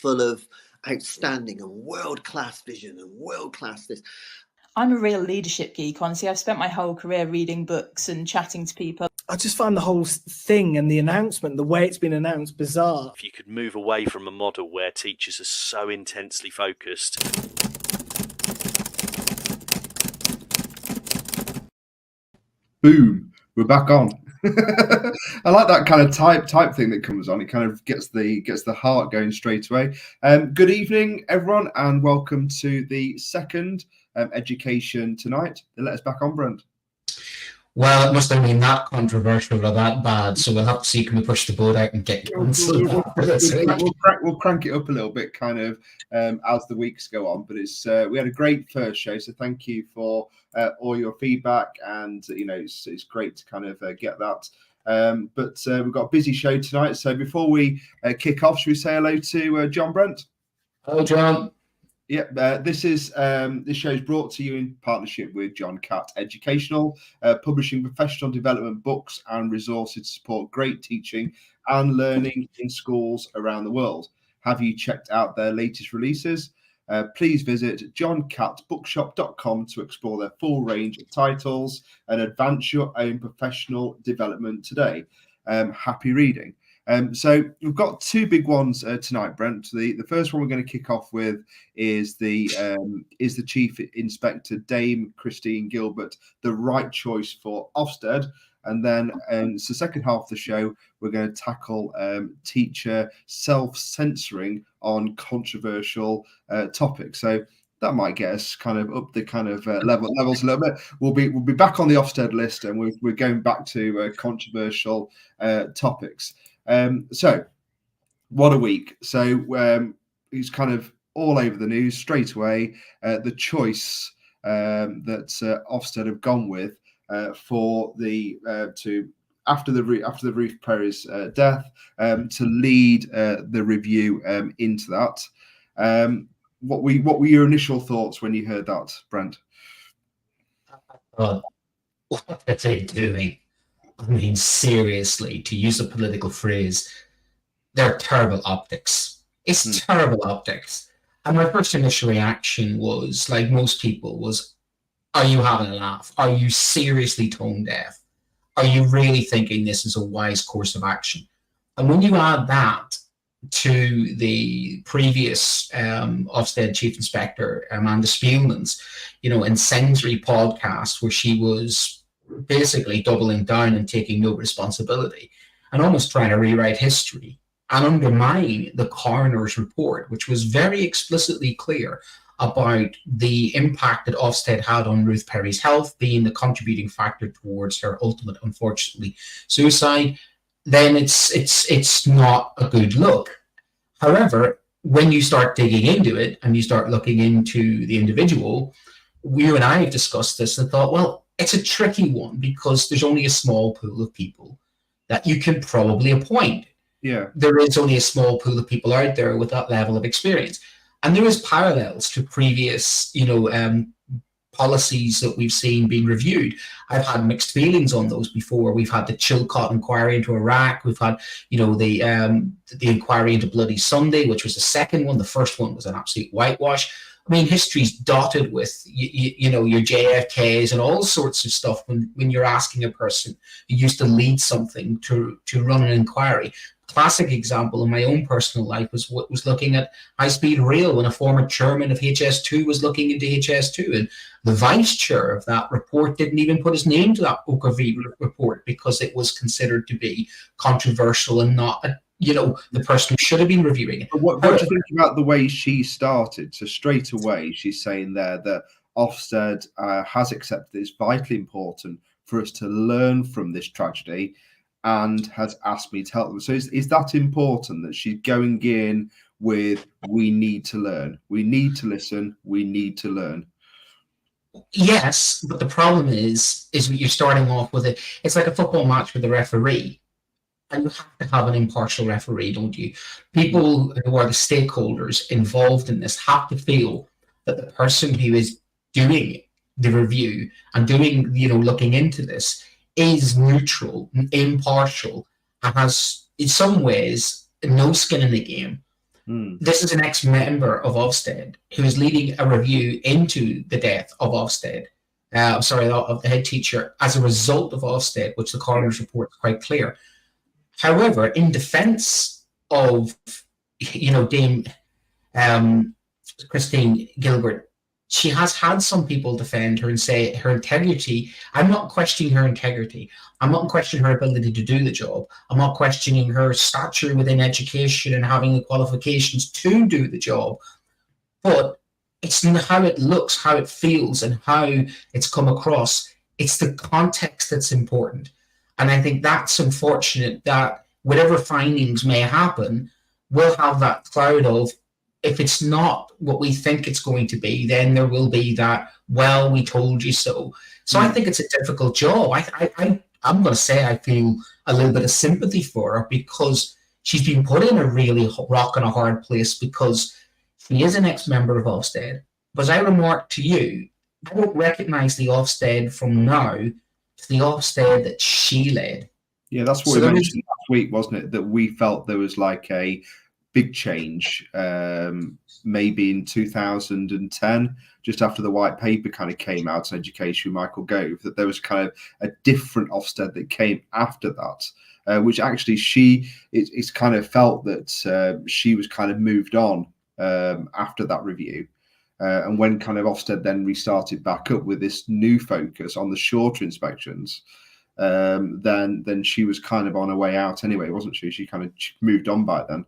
full of outstanding and world-class vision and world-class this. I'm a real leadership geek, honestly. I've spent my whole career reading books and chatting to people. I just find the whole thing and the announcement, the way it's been announced, bizarre. If you could move away from a model where teachers are so intensely focused. Boom, we're back on. I like that kind of type thing that comes on. It kind of gets the heart going straight away. Good evening, everyone, and welcome to the second Education Tonight. Let us back on, Brent. Well, it must have been that controversial or that bad, so we'll have to see, can we push the board out and get cancelled? We'll crank it up a little bit kind of as the weeks go on, but it's we had a great first show, so thank you for all your feedback, and it's great to kind of get that. But we've got a busy show tonight, so before we kick off, should we say hello to John Brent? Hello, John. Yep, this show is brought to you in partnership with John Catt Educational, publishing professional development books and resources to support great teaching and learning in schools around the world. Have you checked out their latest releases? Please visit johncattbookshop.com to explore their full range of titles and advance your own professional development today. Happy reading. So we've got two big ones tonight, Brent. The first one we're going to kick off with is the Chief Inspector, Dame Christine Gilbert, the right choice for Ofsted. And then it's the second half of the show, we're going to tackle teacher self-censoring on controversial topics. So that might get us kind of up the kind of levels a little bit. We'll be back on the Ofsted list, and we're going back to controversial topics. So what a week. So it's kind of all over the news straight away. The choice that Ofsted have gone with for the after the Ruth Perry's death to lead the review into that. What were your initial thoughts when you heard that, Brent? What are they doing? I mean, seriously, to use a political phrase, they're terrible optics. It's terrible optics. And my first initial reaction was, like most people, was, are you having a laugh? Are you seriously tone deaf? Are you really thinking this is a wise course of action? And when you add that to the previous Ofsted Chief Inspector, Amanda Spielman's, incendiary podcast, where she was basically doubling down and taking no responsibility and almost trying to rewrite history and undermine the coroner's report, which was very explicitly clear about the impact that Ofsted had on Ruth Perry's health being the contributing factor towards her ultimate, unfortunately, suicide, then it's not a good look. However, when you start digging into it and you start looking into the individual, you and I have discussed this and thought, well, it's a tricky one because there's only a small pool of people that you can probably appoint. Yeah. There is only a small pool of people out there with that level of experience. And there is parallels to previous, policies that we've seen being reviewed. I've had mixed feelings on those before. We've had the Chilcot inquiry into Iraq. We've had, the inquiry into Bloody Sunday, which was the second one. The first one was an absolute whitewash. I mean, history's dotted with, your JFKs and all sorts of stuff when you're asking a person who used to lead something to run an inquiry. Classic example in my own personal life was looking at high-speed rail when a former chairman of HS2 was looking into HS2, and the vice chair of that report didn't even put his name to that Okavi report because it was considered to be controversial and not the person who should have been reviewing it. But what do you think about the way she started? So straight away, she's saying there that Ofsted has accepted it's vitally important for us to learn from this tragedy and has asked me to help them. So is that important that she's going in with, we need to learn, we need to listen, we need to learn? Yes, but the problem is you're starting off with it. It's like a football match with a referee. And you have to have an impartial referee, don't you? People who are the stakeholders involved in this have to feel that the person who is doing the review and looking into this is neutral, impartial, and has, in some ways, no skin in the game. This is an ex-member of Ofsted who is leading a review into the death of Ofsted. Of the head teacher as a result of Ofsted, which the coroner's report is quite clear. However, in defence of, Dame Christine Gilbert, she has had some people defend her and say her integrity. I'm not questioning her integrity. I'm not questioning her ability to do the job. I'm not questioning her stature within education and having the qualifications to do the job. But it's how it looks, how it feels, and how it's come across. It's the context that's important. And I think that's unfortunate that whatever findings may happen, we'll have that cloud of, if it's not what we think it's going to be, then there will be that, well, we told you so. So I think it's a difficult job. I'm going to say I feel a little bit of sympathy for her, because she's been put in a really rock and a hard place, because she is an ex-member of Ofsted. But as I remarked to you, I don't recognise the Ofsted from now to the Ofsted that she led. Yeah, that's what we mentioned last week, wasn't it? That we felt there was like a big change, maybe in 2010, just after the white paper kind of came out on education with Michael Gove, that there was kind of a different Ofsted that came after that, which actually it's kind of felt that she was kind of moved on after that review. And when kind of Ofsted then restarted back up with this new focus on the shorter inspections, then she was kind of on her way out anyway, wasn't she? She kind of moved on by then.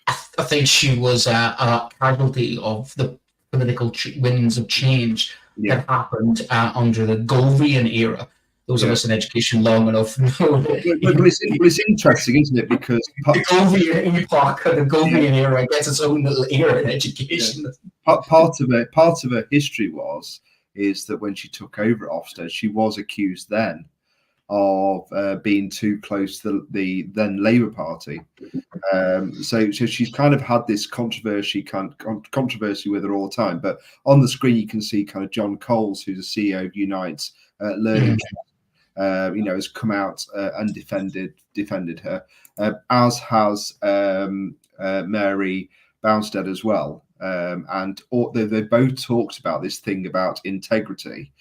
I think she was a casualty of the political winds of change that happened under the Govian era. Those of us in education long enough know. But it's interesting, isn't it? Because the Govian epoch, the Govian era, gets its own little era in education. Part of her history is that when she took over at Ofsted, she was accused then of being too close to the then Labour Party. So she's kind of had this controversy with her all the time. But on the screen, you can see kind of John Coles, who's the CEO of Unite Learning, has come out and defended her, as has Mary Bounstead as well. And they both talked about this thing about integrity.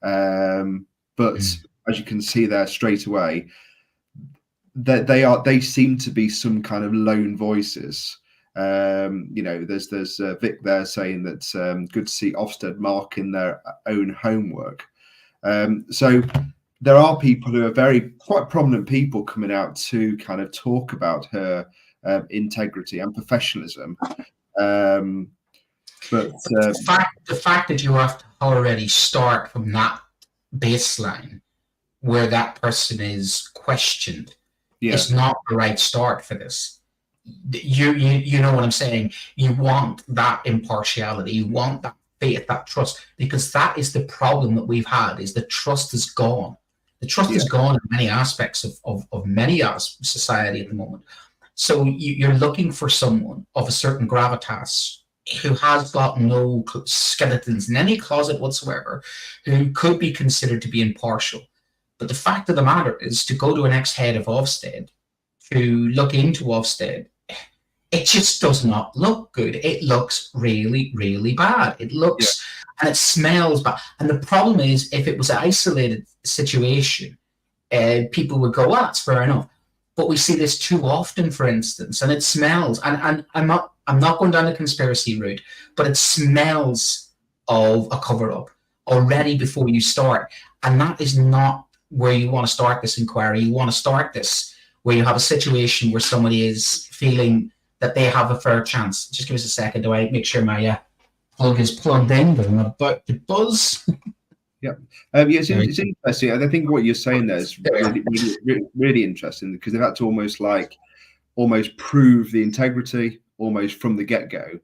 But as you can see there straight away, that they seem to be some kind of lone voices. There's Vic there saying that good to see Ofsted marking their own homework. So there are people who are quite prominent people coming out to kind of talk about her integrity and professionalism. But the fact that you have to already start from that baseline where that person is questioned is not the right start for this. You know what I'm saying? You want that impartiality, you want that faith, that trust, because that is the problem that we've had, is the trust is gone. The trust is gone in many aspects of many society at the moment. So you're looking for someone of a certain gravitas who has got no skeletons in any closet whatsoever, who could be considered to be impartial. But the fact of the matter is, to go to an ex-head of Ofsted, to look into Ofsted, it just does not look good. It looks really, really bad. It looks and it smells bad. And the problem is, if it was an isolated situation, people would go, well, that's fair enough. But we see this too often, for instance, and it smells. And I'm not going down the conspiracy route, but it smells of a cover-up already before you start. And that is not where you want to start this inquiry. You want to start this where you have a situation where somebody is feeling that they have a fair chance. Just give us a second. Do I make sure my plug is plugged in? But I'm about to buzz. It's interesting. I think what you're saying there is really interesting, because they've had to almost prove the integrity almost from the get-go,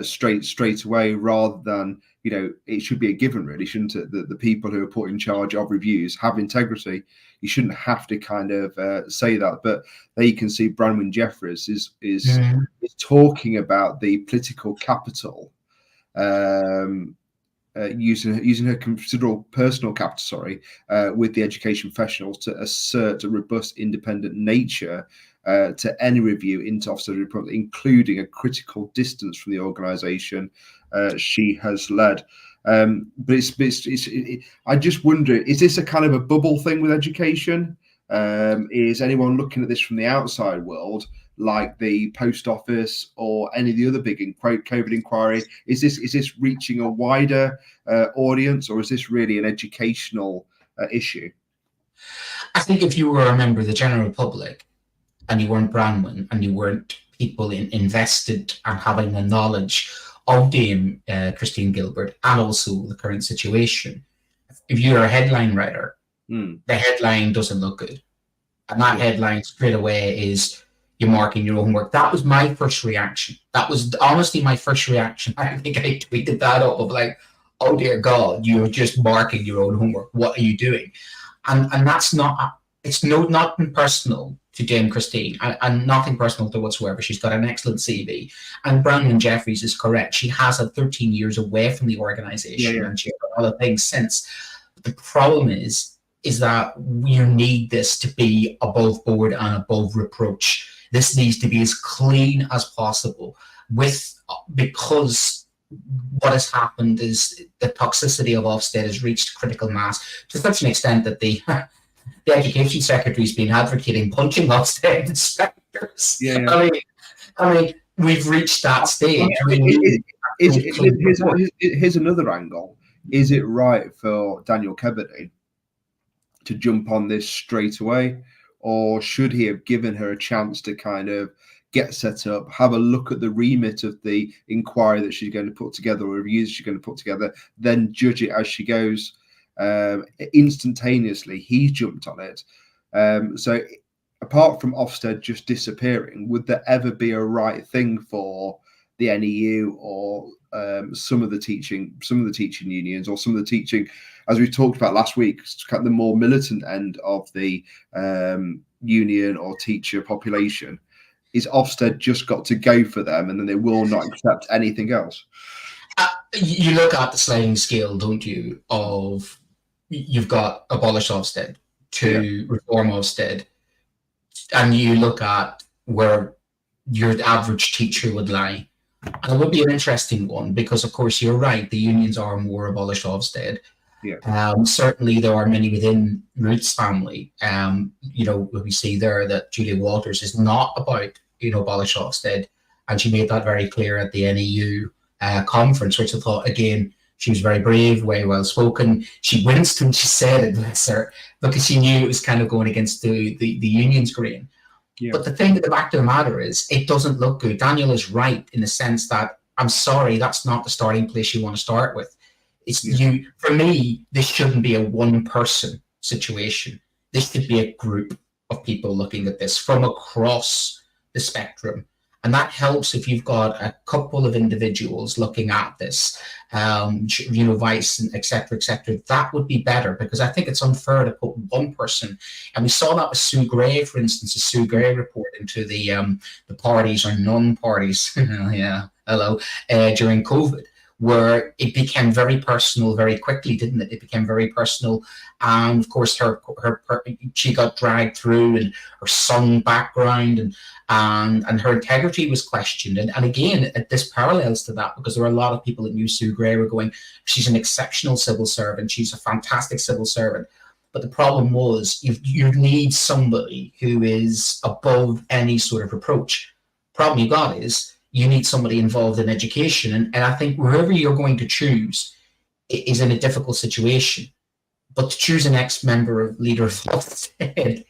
straight away, rather than, it should be a given, really, shouldn't it? That the people who are put in charge of reviews have integrity. You shouldn't have to kind of say that. But there you can see Branwen Jeffries is talking about the political capital, using her considerable personal capital, with the education professionals to assert a robust, independent nature to any review into Ofsted report, including a critical distance from the organisation she has led. But I just wonder, is this a kind of a bubble thing with education? Is anyone looking at this from the outside world, like the post office or any of the other big COVID inquiry? Is this reaching a wider audience, or is this really an educational issue? I think if you were a member of the general public and you weren't Branwen and you weren't people invested and having the knowledge of Dame Christine Gilbert and also the current situation, if you're a headline writer, the headline doesn't look good. And that headline straight away is you're marking your own homework. That was my first reaction. That was honestly my first reaction. I think I tweeted that up of like, oh dear God, you're just marking your own homework. What are you doing? And that's not, it's nothing personal to Dame Christine and nothing personal to whatsoever. She's got an excellent CV. And Branwen Jeffries is correct. She has had 13 years away from the organisation and she has done other things since. But the problem is that you need this to be above board and above reproach. This needs to be as clean as possible because what has happened is the toxicity of Ofsted has reached critical mass to such an extent that the Education Secretary has been advocating punching Ofsted inspectors. I mean, we've reached that stage. Here's another angle. Is it right for Daniel Kebede to jump on this straight away, or should he have given her a chance to kind of get set up, have a look at the remit of the inquiry that she's going to put together, or reviews she's going to put together, then judge it as she goes? Instantaneously, he jumped on it. So apart from Ofsted just disappearing, would there ever be a right thing for the NEU or some of the teaching unions, or some of the teaching, as we talked about last week, kind of the more militant end of the union or teacher population? Is Ofsted just got to go for them, and then they will not accept anything else? You look at the sliding scale, don't you, of you've got abolish Ofsted to reform Ofsted, and you look at where your average teacher would lie. And it would be an interesting one because, of course, you're right, the unions are more abolish Ofsted. Certainly there are many within Ruth's family. We see there that Julia Walters is not about, abolish Ofsted. And she made that very clear at the NEU conference, which I thought, again, she was very brave, very well spoken. She winced when she said it, bless her, because she knew it was kind of going against the union's grain. But the thing at the back of the matter is, it doesn't look good. Daniel is right in the sense that, I'm sorry, that's not the starting place you want to start with. For me, this shouldn't be a one-person situation. This should be a group of people looking at this from across the spectrum. And that helps if you've got a couple of individuals looking at this, vice, and et cetera, that would be better, because I think it's unfair to put one person. And we saw that with Sue Gray, for instance, the Sue Gray report into the parties or non-parties, during COVID, where it became very personal very quickly, didn't it? It became very personal. And of course, she got dragged through, and her son background and her integrity was questioned. And again, this parallels to that, because there were a lot of people that knew Sue Gray were going, she's an exceptional civil servant. She's a fantastic civil servant. But the problem was, you need somebody who is above any sort of reproach. Problem you got is, you need somebody involved in education. And I think wherever you're going to choose is in a difficult situation. But to choose an ex-member of leader of Ofsted,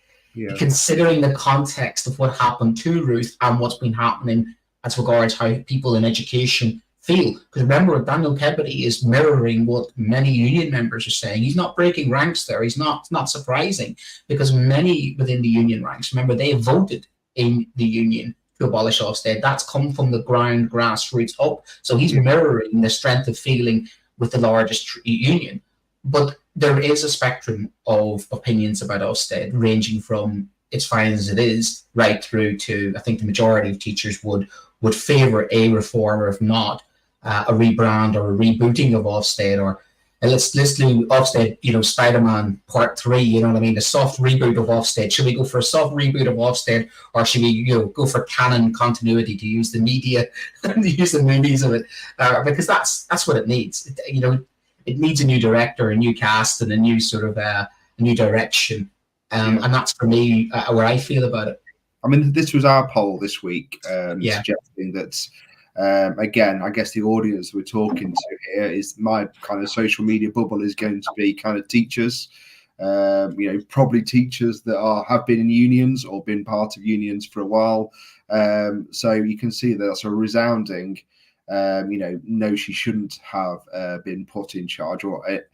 considering the context of what happened to Ruth and what's been happening as regards how people in education feel. Because remember, Daniel Kebede is mirroring what many union members are saying. He's not breaking ranks there. He's not surprising, because many within the union ranks, remember, they voted in the union to abolish Ofsted. That's come from the ground, grassroots up. So he's mirroring the strength of feeling with the largest union. But there is a spectrum of opinions about Ofsted, ranging from it's fine as it is, right through to, I think the majority of teachers would favour a reform, or if not, a rebrand or a rebooting of Ofsted, or let's do Ofsted, Spider-Man Part 3, you know what I mean? A soft reboot of Ofsted. Should we go for a soft reboot of Ofsted, or should we, go for canon continuity to use the media and use the movies of it? Because that's what it needs. It needs a new director, a new cast, and a new sort of a new direction. And that's for me where I feel about it. I mean, this was our poll this week, suggesting that. Again, I guess the audience we're talking to here is my kind of social media bubble is going to be kind of teachers, probably teachers that have been in unions or been part of unions for a while. So you can see that's a resounding, no, she shouldn't have been put in charge. Or it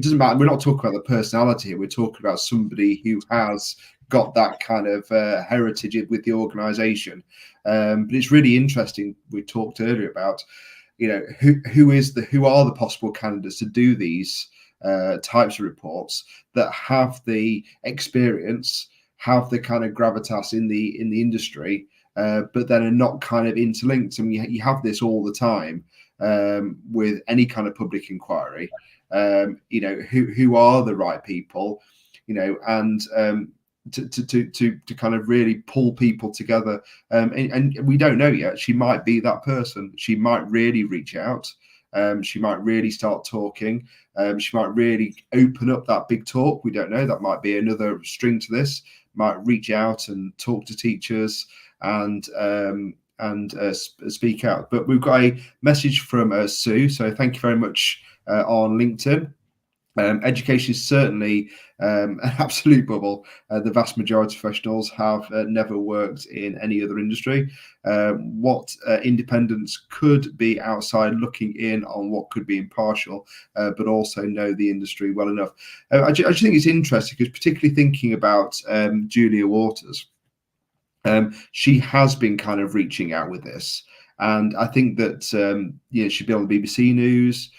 doesn't matter. We're not talking about the personality here. We're talking about somebody who has got that kind of heritage with the organisation. But it's really interesting. We talked earlier about, who are the possible candidates to do these types of reports that have the experience, have the kind of gravitas in the industry, but then are not kind of interlinked. And you have this all the time with any kind of public inquiry. Who are the right people, and to kind of really pull people together, and we don't know yet. She might be that person. She might really reach out. She might really start talking. She might really open up that big talk. We don't know. That might be another string to this. Might reach out and talk to teachers and speak out. But we've got a message from Sue. So thank you very much on LinkedIn. Education is certainly an absolute bubble. The vast majority of professionals have never worked in any other industry. What independents could be outside looking in on what could be impartial, but also know the industry well enough. I just think it's interesting because particularly thinking about Julia Waters, she has been kind of reaching out with this. And I think that she'd be on the BBC News.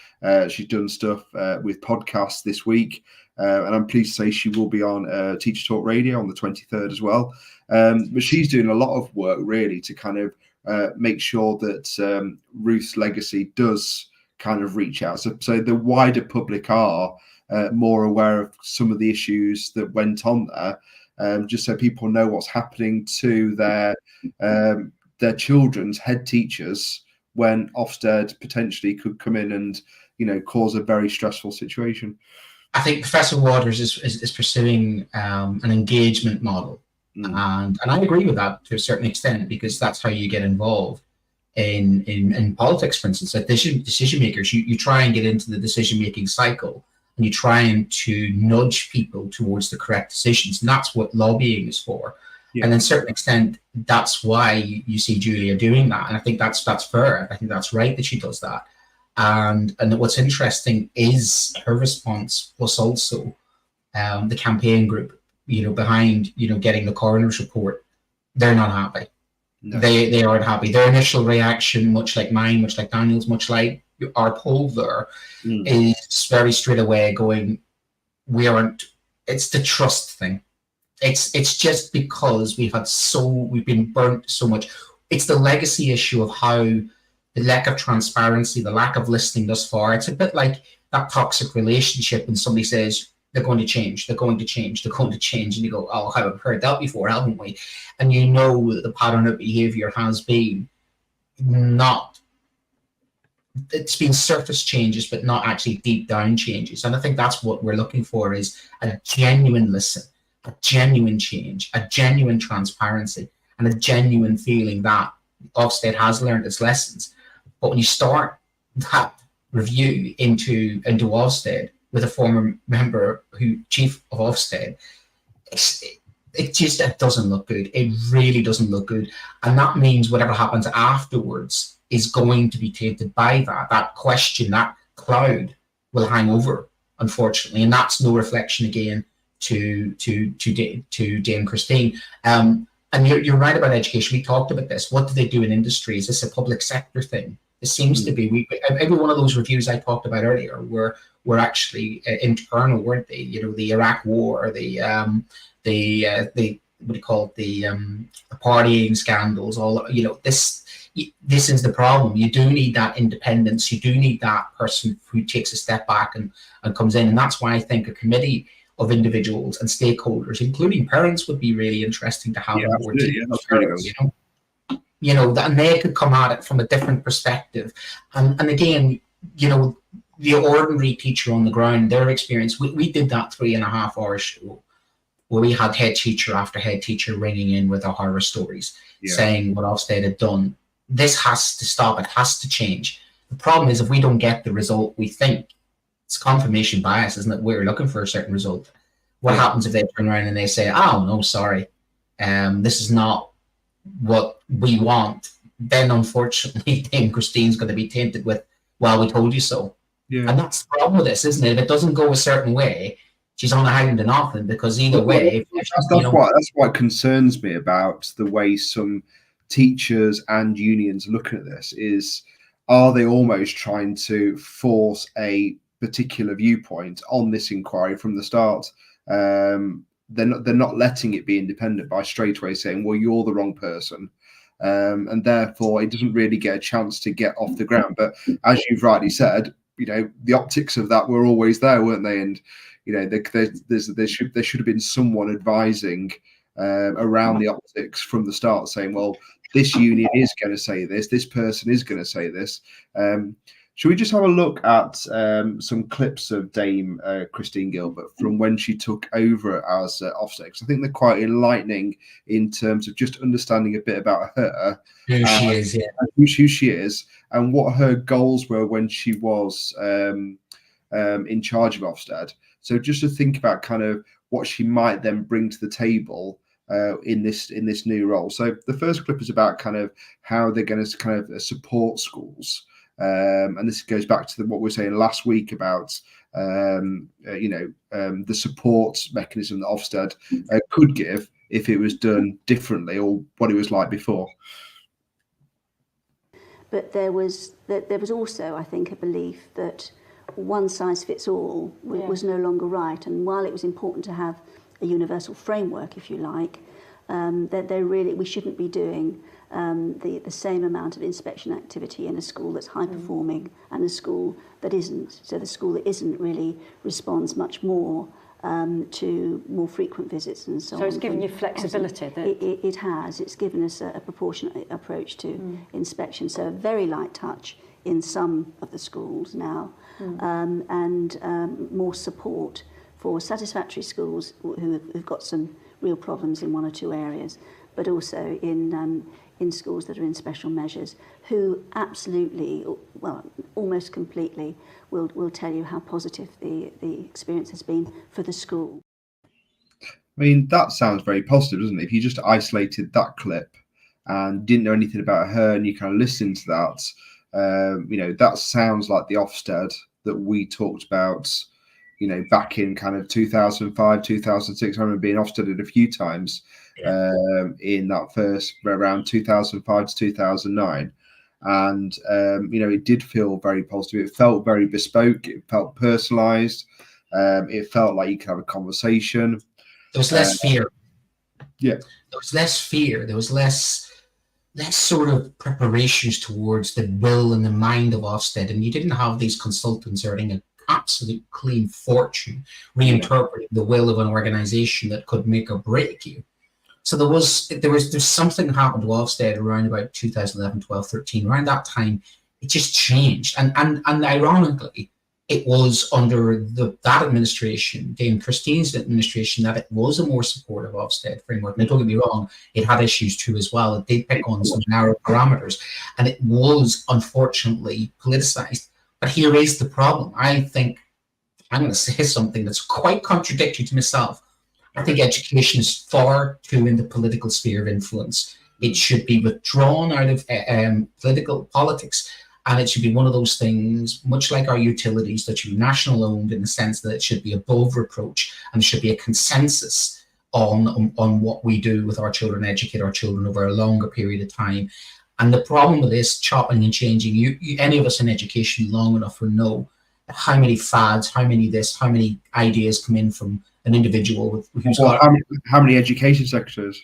She's done stuff with podcasts this week, and I'm pleased to say she will be on Teacher Talk Radio on the 23rd as well. But she's doing a lot of work really to kind of make sure that Ruth's legacy does kind of reach out, so the wider public are more aware of some of the issues that went on there, just so people know what's happening to their children's head teachers when Ofsted potentially could come in and cause a very stressful situation. I think Professor Waters is pursuing an engagement model, and I agree with that to a certain extent, because that's how you get involved in politics. For instance, like decision makers, you try and get into the decision making cycle, and you try and to nudge people towards the correct decisions, and that's what lobbying is for. Yeah. And to a certain extent, that's why you see Julia doing that. And I think that's fair. I think that's right that she does that. And what's interesting is her response was also the campaign group, behind, getting the coroner's report. They're not happy. No. They aren't happy. Their initial reaction, much like mine, much like Daniel's, much like our poll there, is very straight away going, it's the trust thing. It's just because we've been burnt so much. It's the legacy issue of how the lack of transparency, the lack of listening thus far. It's a bit like that toxic relationship when somebody says they're going to change, they're going to change, they're going to change, and you go, oh, I've heard that before, haven't we? And the pattern of behavior has been it's been surface changes, but not actually deep down changes. And I think that's what we're looking for, is a genuine listen, a genuine change, a genuine transparency, and a genuine feeling that Ofsted has learned its lessons. But when you start that review into Ofsted with a former member chief of Ofsted, it doesn't look good. It really doesn't look good. And that means whatever happens afterwards is going to be tainted by that question. That cloud will hang over, unfortunately. And that's no reflection again to Dame Christine. And you're right about education. We talked about this. What do they do in industry? Is this a public sector thing? It seems to be. Every one of those reviews I talked about earlier were actually internal, weren't they? The Iraq War, the what do you call it, the partying scandals. All this. this is the problem. You do need that independence. You do need that person who takes a step back and comes in. And that's why I think a committee of individuals and stakeholders, including parents, would be really interesting to have on board. You know, and they could come at it from a different perspective. And again, you know, the ordinary teacher on the ground, their experience, we did that 3.5 hour show where we had head teacher after head teacher ringing in with their horror stories, saying what Ofsted had done. This has to stop. It has to change. The problem is if we don't get the result we think, it's confirmation bias, isn't it? We're looking for a certain result. What happens if they turn around and they say, oh, no, sorry, this is not what we want? Then, unfortunately, Dame Christine's going to be tainted with, well, we told you so. Yeah. And that's the problem with this, isn't it? If it doesn't go a certain way, she's on a hang to nothing, because either way... That's what concerns me about the way some teachers and unions are looking at this, is are they almost trying to force a particular viewpoint on this inquiry from the start? They're not letting it be independent by straight away saying, well, you're the wrong person. And therefore, it doesn't really get a chance to get off the ground. But as you've rightly said, you know, the optics of that were always there, weren't they? And you know, there should have been someone advising around the optics from the start, saying, well, this union is going to say this, this person is going to say this. Should we just have a look at some clips of Dame Christine Gilbert from when she took over as Ofsted? Because I think they're quite enlightening in terms of just understanding a bit about her, who she is, and what her goals were when she was in charge of Ofsted. So just to think about kind of what she might then bring to the table in this new role. So the first clip is about kind of how they're going to kind of support schools. And this goes back to what we were saying last week about, the support mechanism that Ofsted could give if it was done differently, or what it was like before. But there was also, I think, a belief that one size fits all was no longer right. And while it was important to have a universal framework, if you like, that we shouldn't be doing the same amount of inspection activity in a school that's high performing and a school that isn't. So the school that isn't really responds much more to more frequent visits and so on. So it's given you flexibility? It has. It's given us a proportionate approach to inspection. So a very light touch in some of the schools now, and more support for satisfactory schools who've got some real problems in one or two areas, but also in schools that are in special measures, who absolutely, well, almost completely will tell you how positive the experience has been for the school. I mean, that sounds very positive, doesn't it? If you just isolated that clip and didn't know anything about her and you kind of listened to that, that sounds like the Ofsted that we talked about, back in kind of 2005, 2006. I remember being Ofsteded a few times in that first around 2005 to 2009. And, it did feel very positive. It felt very bespoke. It felt personalised. It felt like you could have a conversation. There was less fear. Yeah. There was less fear. There was less sort of preparations towards the will and the mind of Ofsted. And you didn't have these consultants earning an absolute clean fortune reinterpreting the will of an organisation that could make or break you. So there's something happened to Ofsted around about 2011, 12, 13. Around that time, it just changed. And ironically, it was under that administration, Dame Christine's administration, that it was a more supportive Ofsted framework. Now, don't get me wrong, it had issues too as well. It did pick on some narrow parameters, and it was unfortunately politicised. But here is the problem. I think I'm going to say something that's quite contradictory to myself. I think education is far too in the political sphere of influence. It should be withdrawn out of politics, and it should be one of those things, much like our utilities, that should be national owned in the sense that it should be above reproach, and there should be a consensus on what we do with our children, educate our children over a longer period of time. And the problem with this chopping and changing, any of us in education long enough will know how many fads, how many ideas come in from an individual who's how many education secretaries?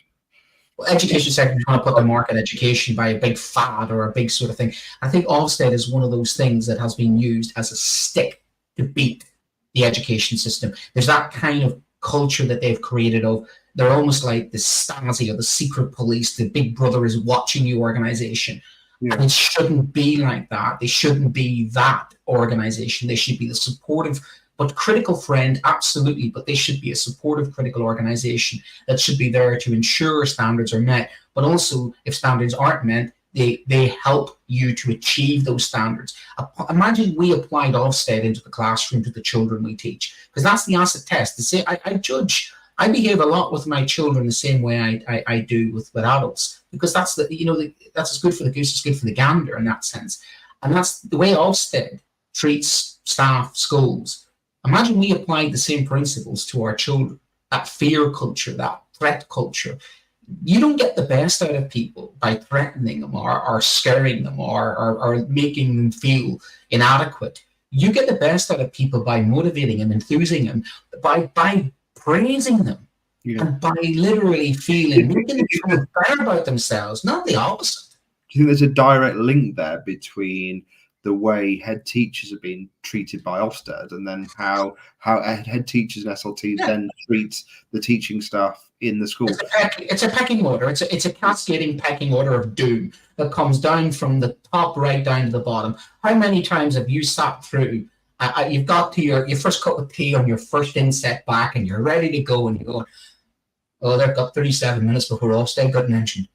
education sector trying to put the mark on education by a big fad or a big sort of thing. I think Ofsted is one of those things that has been used as a stick to beat the education system. There's that kind of culture that they've created of, they're almost like the Stasi or the secret police, the big brother is watching you organization. Yeah. And it shouldn't be like that. They shouldn't be that organization. They should be the supportive but critical friend, absolutely, but they should be a supportive critical organization that should be there to ensure standards are met, but also if standards aren't met, they help you to achieve those standards. Imagine we applied Ofsted into the classroom to the children we teach, because that's the asset test. To say I behave a lot with my children the same way I do with adults, because that's that's as good for the goose as good for the gander in that sense. And that's the way Ofsted treats staff, schools. Imagine we applied the same principles to our children, that fear culture, that threat culture. You don't get the best out of people by threatening them or scaring them or making them feel inadequate. You get the best out of people by motivating them, enthusing them, by praising them, and by literally making them feel better about themselves, not the opposite. Do you think there's a direct link there between the way head teachers are being treated by Ofsted and then how head teachers and SLTs then treat the teaching staff in the school? It's a pecking order. It's a cascading pecking order of doom that comes down from the top right down to the bottom. How many times have you sat through? You've got to your first cup of tea on your first inset back, and you're ready to go, and you're going, "Oh, they've got 37 minutes before Ofsted got mentioned."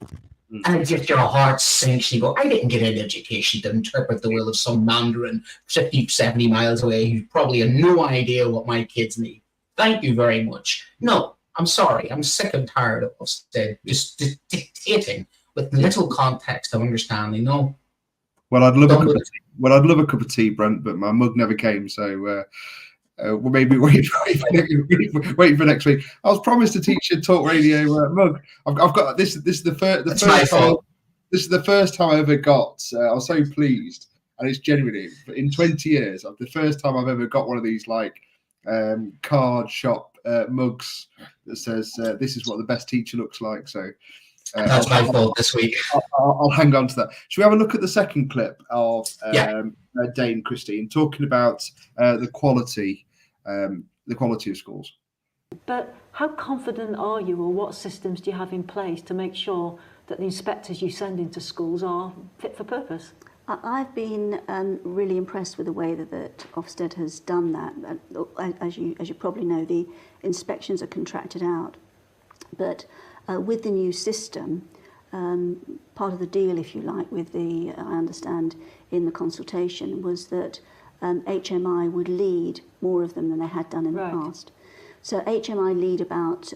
And just your heart sinks. You go, I didn't get an education to interpret the will of some Mandarin 50, 70 miles away who probably had no idea what my kids need. Thank you very much. No, I'm sorry. I'm sick and tired of Ofsted just dictating with little context of understanding. No. Well, I'd love a cup of tea, Brent, but my mug never came. So we'll maybe wait for next week. I was promised to teach a talk radio mug. I've got this. This is the first time I ever got. I was so pleased, and it's genuinely in 20 years. The first time I've ever got one of these like card shop mugs that says "This is what the best teacher looks like." So that's my fault this week. I'll hang on to that. Should we have a look at the second clip of Dame Christine talking about the quality of schools? But how confident are you, or what systems do you have in place to make sure that the inspectors you send into schools are fit for purpose? I've been really impressed with the way that Ofsted has done that. As you probably know, the inspections are contracted out, but with the new system, part of the deal, if you like, with I understand in the consultation, was that HMI would lead more of them than they had done in the past. So HMI lead about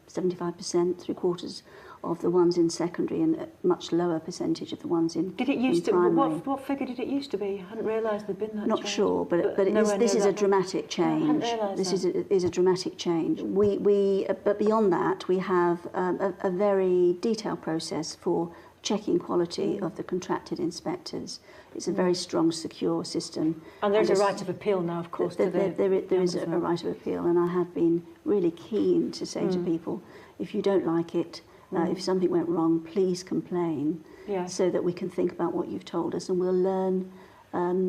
75%, 3/4 of the ones in secondary, and a much lower percentage of the ones in Did it used to? primary. What figure did it used to be? I hadn't realised there'd been that. Not change. sure, but this is a dramatic change. This is a dramatic change. But beyond that, we have a very detailed process for checking quality of the contracted inspectors. It's a very strong, secure system. And there's a right of appeal now, of course. There is a right of appeal, and I have been really keen to say to people, if you don't like it, if something went wrong, please complain, so that we can think about what you've told us and we'll learn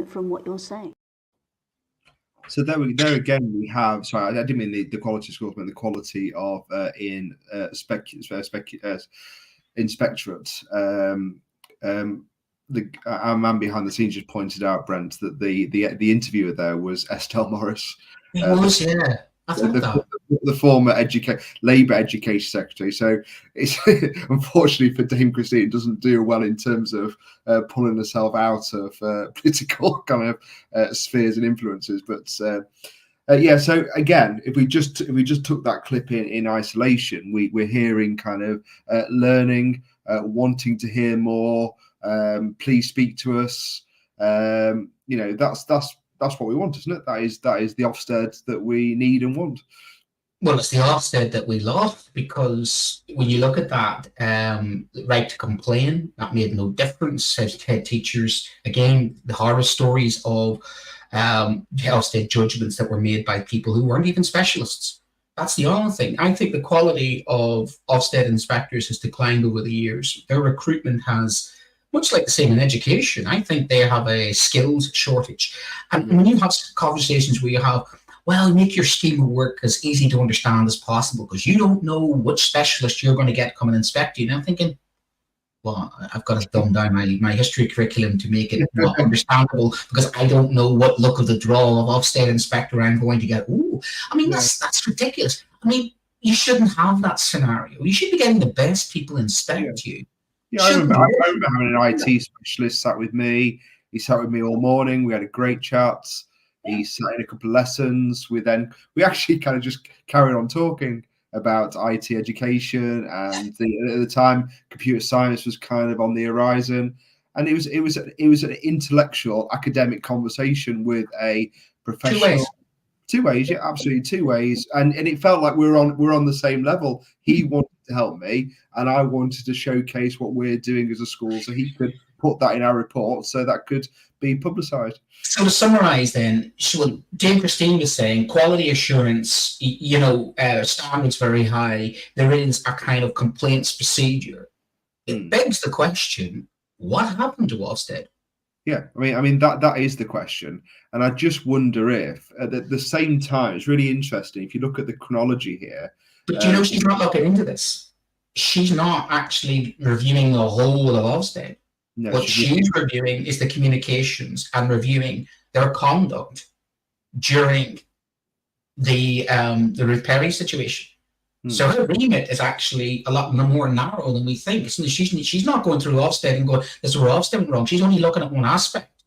from what you're saying. So there again we have. Sorry, I didn't mean the quality of schools, but the quality of inspectorate. Our man behind the scenes just pointed out, Brent, that the interviewer there was Estelle Morris. It was, yeah. I thought that. The former Labour Education Secretary. So it's unfortunately for Dame Christine, it doesn't do well in terms of pulling herself out of political kind of spheres and influences. But so again, if we just took that clip in isolation, we're hearing kind of learning, wanting to hear more. Please speak to us. That's what we want, isn't it? That is the Ofsted that we need and want. Well, it's the Ofsted that we love, because when you look at that, right to complain, that made no difference. As head teachers, again, the horror stories of Ofsted judgments that were made by people who weren't even specialists. That's the other thing. I think the quality of Ofsted inspectors has declined over the years. Their recruitment has, much like the same in education, I think they have a skills shortage. And when you have conversations where you have, well, make your scheme of work as easy to understand as possible because you don't know which specialist you're going to get come and inspect you. And I'm thinking, well, I've got to dumb down my history curriculum to make it more understandable because I don't know what look of the draw of Ofsted inspector I'm going to get. Ooh, I mean, that's ridiculous. I mean, you shouldn't have that scenario. You should be getting the best people inspect you. Yeah, I remember having an IT specialist sat with me. He sat with me all morning. We had a great chat. He sat in a couple of lessons. We actually kind of just carried on talking about IT education, and at the time computer science was kind of on the horizon, and it was an intellectual academic conversation with a professional. Two ways, yeah, absolutely, 2 ways, and it felt like we're on the same level. He wanted to help me, and I wanted to showcase what we're doing as a school, so he could put that in our report, so that could be publicised. So to summarise, then, so Dame Christine was saying, quality assurance, standards very high. There is a kind of complaints procedure. It begs the question: what happened to Ofsted? Yeah, I mean that is the question, and I just wonder if at the same time, it's really interesting if you look at the chronology here. But she's not looking into this. She's not actually reviewing the whole of Ofsted. No, what she's reviewing is the communications and reviewing their conduct during the Ruth Perry situation. So her remit is actually a lot more narrow than we think. She's not going through Ofsted and going, this is where Ofsted went wrong. She's only looking at one aspect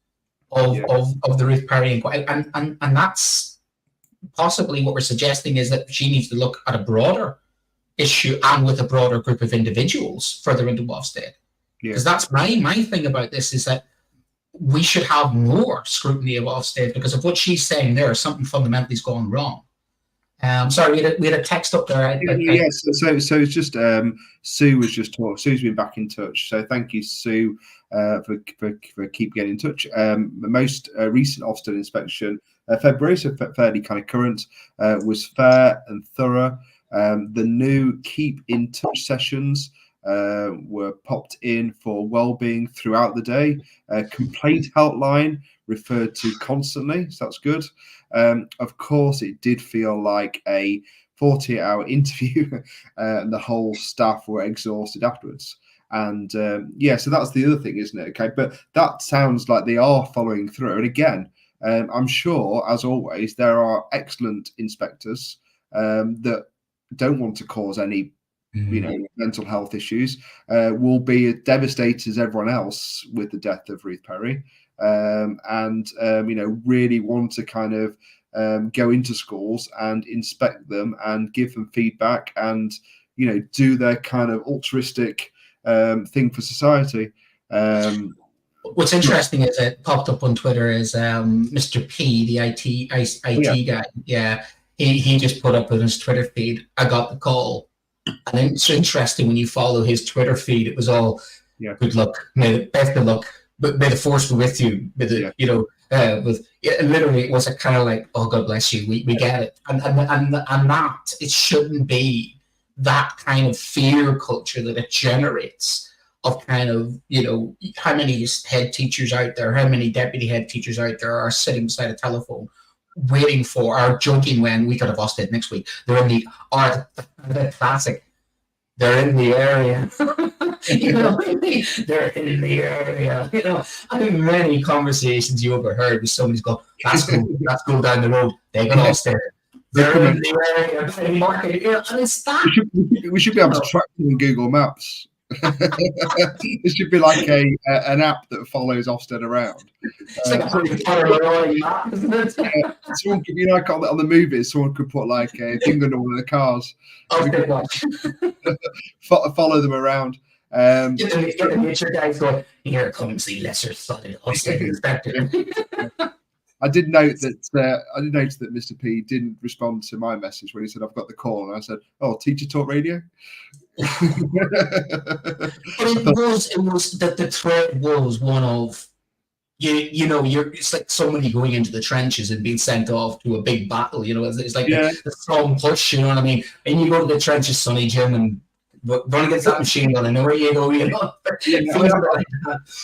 of the Ruth Perry inquiry. And that's possibly what we're suggesting, is that she needs to look at a broader issue and with a broader group of individuals further into Ofsted. Because that's my thing about this, is that we should have more scrutiny of Ofsted, because of what she's saying there, something fundamentally's gone wrong. Sorry, we had a text up there. Yes, so it's just Sue was just talking. Sue's been back in touch, so thank you, Sue, for keep getting in touch. The most recent Ofsted inspection, February, so fairly kind of current, was fair and thorough. The new keep in touch sessions were popped in for well-being throughout the day. Complaint helpline referred to constantly, so that's good. Of course, it did feel like a 48-hour interview, and the whole staff were exhausted afterwards. And so that's the other thing, isn't it? Okay, but that sounds like they are following through. And again, I'm sure, as always, there are excellent inspectors that don't want to cause any mental health issues, will be as devastated as everyone else with the death of Ruth Perry, and really want to kind of go into schools and inspect them and give them feedback and do their kind of altruistic thing for society. What's interesting is it popped up on Twitter is Mr. P, the IT guy. Yeah, he just put up on his Twitter feed, I got the call. And it's interesting when you follow his Twitter feed, it was all good luck, best of luck, but may the force be with you. Literally it was a kind of like, oh, God bless you, we get it, and that it shouldn't be that kind of fear culture that it generates of kind of how many head teachers out there, how many deputy head teachers out there are sitting beside a telephone waiting for or joking when we could have Ofsted next week. They're in the classic. They're in the area. They're in the area. I think many conversations you overheard with somebody's going, let's go down the road. They got Ofsted. They're in the area. And it's that. We should be able to track them in Google Maps. It should be like an app that follows Ofsted around. It's like a map, isn't it? Someone could, like on the movies, someone could put like a thing under one of the cars. Follow them around. Get the nature guys going, here comes the lesser studded Ofsted inspector. I did note that Mr. P didn't respond to my message when he said I've got the call, and I said, "Oh, Teacher Talk Radio." But it was that the thread was one of you know, it's like somebody going into the trenches and being sent off to a big battle. You know, it's like the strong push. You know what I mean? And you go to the trenches, Sonny Jim, and run against that machine gun, and away you go. You know, I'm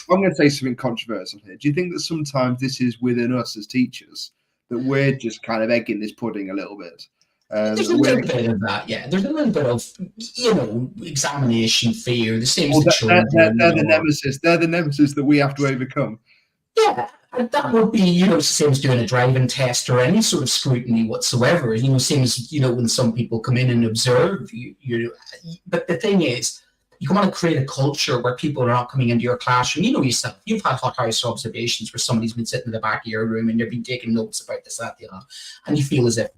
going to say something controversial here. Do you think that sometimes this is within us as teachers, that we're just kind of egging this pudding a little bit? There's a little bit of that, yeah. There's a little bit of, you know, examination fear. The same as the children. They're the nemesis. They're the nemesis that we have to overcome. Yeah, and that would be, you know, it's the same as doing a driving test or any sort of scrutiny whatsoever. You know, same as, you know, when some people come in and observe you. But the thing is, you want to create a culture where people are not coming into your classroom. You know yourself, you've had hot house observations where somebody's been sitting in the back of your room and they've been taking notes about this, that, the other, and you feel as if,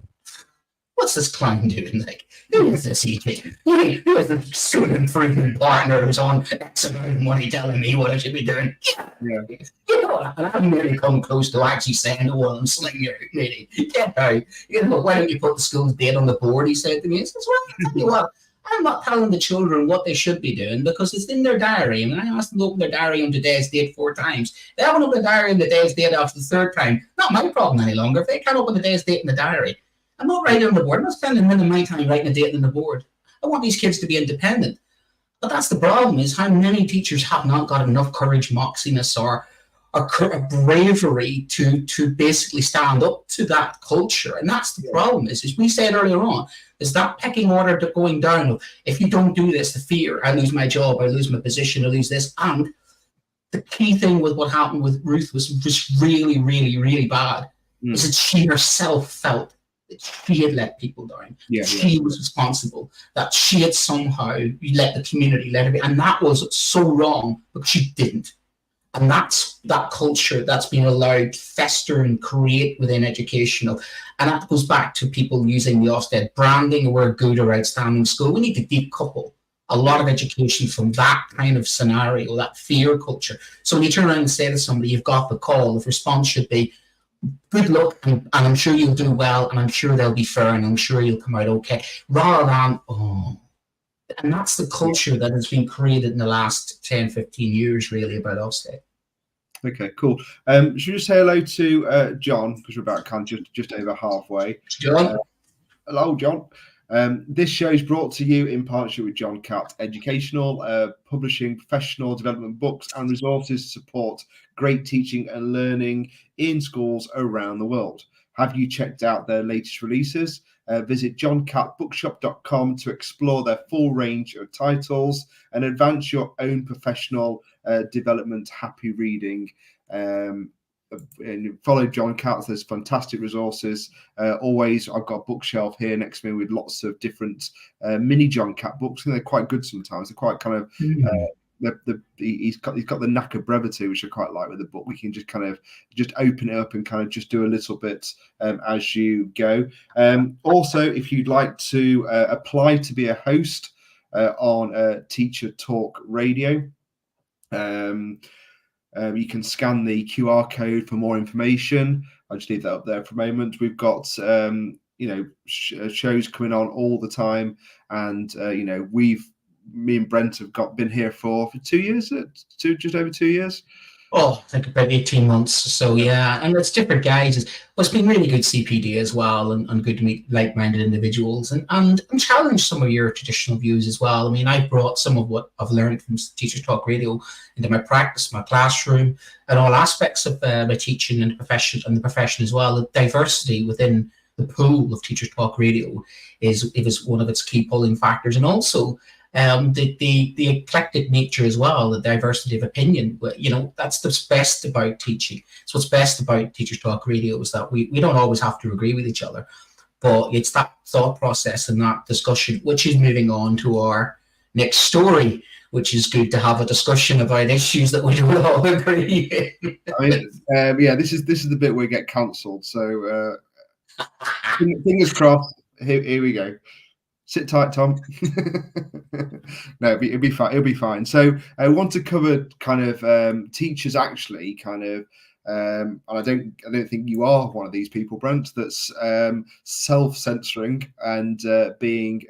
what's this clown doing? Like, who is this eating? Who is the student improvement partner who's on X amount of money telling me what I should be doing? Yeah. You know, and I've nearly come close to actually saying, oh, well, I'm slinging your lady. Get out. You know, why don't you put the school's date on the board? He said to me. He says, well, I'll tell you what, I'm not telling the children what they should be doing because it's in their diary. And I asked them to open their diary on today's date 4 times. They haven't opened the diary on the day's date after the 3rd time. Not my problem any longer. If they can't open the day's date in the diary, I'm not writing on the board. I'm not spending a minute of my time writing a date on the board. I want these kids to be independent. But that's the problem, is how many teachers have not got enough courage, moxiness, or bravery to basically stand up to that culture. And that's the problem, is we said earlier on, is that pecking order going down of, if you don't do this, the fear, I lose my job, I lose my position, I lose this. And the key thing with what happened with Ruth was really, really, really bad, is that she herself felt that she had let people down. She was responsible, that she had somehow let the community let her be. And that was so wrong because she didn't. And that's that culture that's been allowed to fester and create within educational. And that goes back to people using the Ofsted branding, or we're a good or outstanding school. We need to decouple a lot of education from that kind of scenario, that fear culture. So when you turn around and say to somebody, you've got the call, the response should be, good luck, and I'm sure you'll do well, and I'm sure they'll be fair, and I'm sure you'll come out okay, rather than, oh. And that's the culture that has been created in the last 10, 15 years, really, about Ofsted. Okay, cool. Should we just say hello to John, because we're about just over halfway. John. Hello, John. This show is brought to you in partnership with John Catt Educational, publishing professional development books and resources to support great teaching and learning in schools around the world. Have you checked out their latest releases? Visit johncattbookshop.com to explore their full range of titles and advance your own professional development. Happy reading. And follow John Catt. There's fantastic resources. Always, I've got a bookshelf here next to me with lots of different mini John Catt books, and they're quite good sometimes. They're quite kind of he's got the knack of brevity, which I quite like with the book. We can just kind of just open it up and kind of just do a little bit as you go. Also, if you'd like to apply to be a host on Teacher Talk Radio, you can scan the QR code for more information. I'll just leave that up there for a moment. We've got shows coming on all the time, and me and Brent have been here for 2 years, just over 2 years. Oh, I think about 18 months or so, yeah. And it's different guys. Well, it's been really good CPD as well, and good to meet like-minded individuals and challenge some of your traditional views as well. I mean, I brought some of what I've learned from Teachers Talk Radio into my practice, my classroom, and all aspects of my teaching and the profession as well. The diversity within the pool of Teachers Talk Radio is one of its key pulling factors, and also the eclectic nature as well, the diversity of opinion. That's what's best about teaching. It's what's best about Teachers Talk Radio, is that we don't always have to agree with each other, but it's that thought process and that discussion, which is moving on to our next story, which is good to have a discussion about issues that we don't all agree in. This is the bit where we get cancelled. So fingers crossed. Here we go. Sit tight, Tom. No, it'll be fine. It'll be fine. So I want to cover kind of teachers actually kind of, and I don't think you are one of these people, Brent, that's self-censoring and being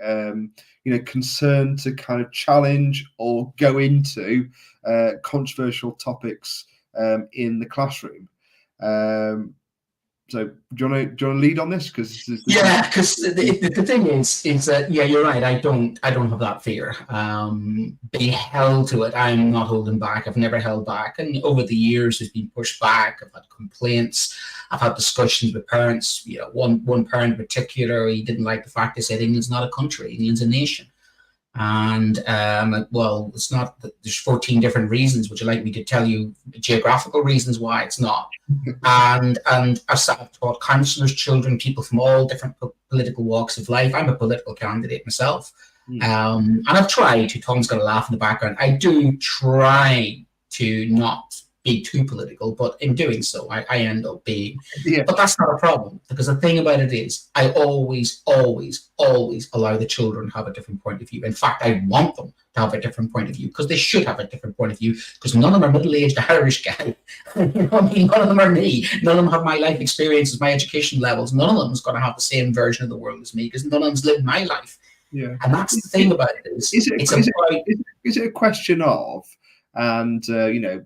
concerned to kind of challenge or go into controversial topics in the classroom. So do you want to lead on this? Because the thing is that you're right. I don't have that fear. Being held to it, I'm not holding back. I've never held back, and over the years, there's been pushed back. I've had complaints. I've had discussions with parents. One parent in particular, he didn't like the fact I said England's not a country, England's a nation. And well, it's not. There's 14 different reasons. Would you like me to tell you geographical reasons why it's not? And I've taught counsellors, children, people from all different political walks of life. I'm a political candidate myself, and I've tried to. Tom's got a laugh in the background. I do try to not be too political, but in doing so, I end up being. Yeah. But that's not a problem, because the thing about it is, I always allow the children to have a different point of view. In fact, I want them to have a different point of view, because they should have a different point of view, because none of them are middle-aged Irish guy. You know what I mean? None of them are me. None of them have my life experiences, my education levels. None of them is going to have the same version of the world as me, because none of them's lived my life. Yeah. And that's the thing about it. Is it a question of, and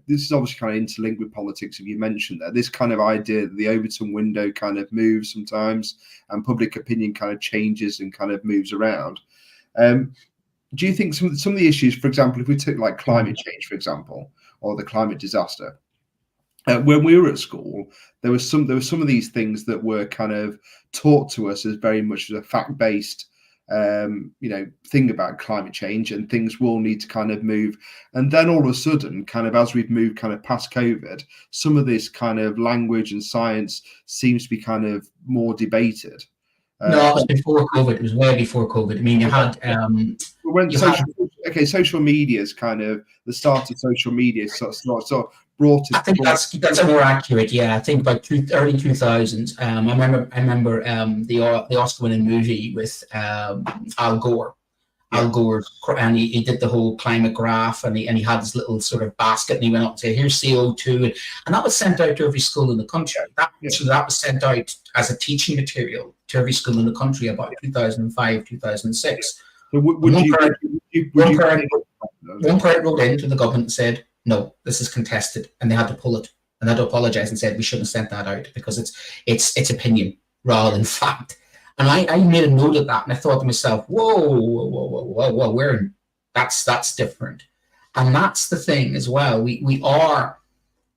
this is obviously kind of interlinked with politics, if you mentioned that, this kind of idea that the Overton window kind of moves sometimes and public opinion kind of changes and kind of moves around. Do you think some of the issues, for example, if we took like climate change, for example, or the climate disaster, when we were at school, there were some of these things that were kind of taught to us as very much as a fact-based thing about climate change, and things will need to kind of move. And then all of a sudden, kind of as we've moved kind of past COVID, some of this kind of language and science seems to be kind of more debated. No, it was before COVID. It was way before COVID. I mean, you had social media is kind of the start of social media. Sort of brought it. I think that's more accurate. Yeah, I think about early 2000s. I remember the Oscar-winning movie with Al Gore. Yeah. Al Gore, and he did the whole climate graph, and he had this little sort of basket, and he went up and said, "Here's CO2," and that was sent out to every school in the country. So that was sent out as a teaching material to every school in the country about 2005, 2006. So one parent wrote into the government and said, "No, this is contested," and they had to pull it, and they had to apologise and said, "We shouldn't have sent that out because it's opinion rather than fact." And I made a note of that, and I thought to myself, whoa, that's different. And that's the thing as well. We are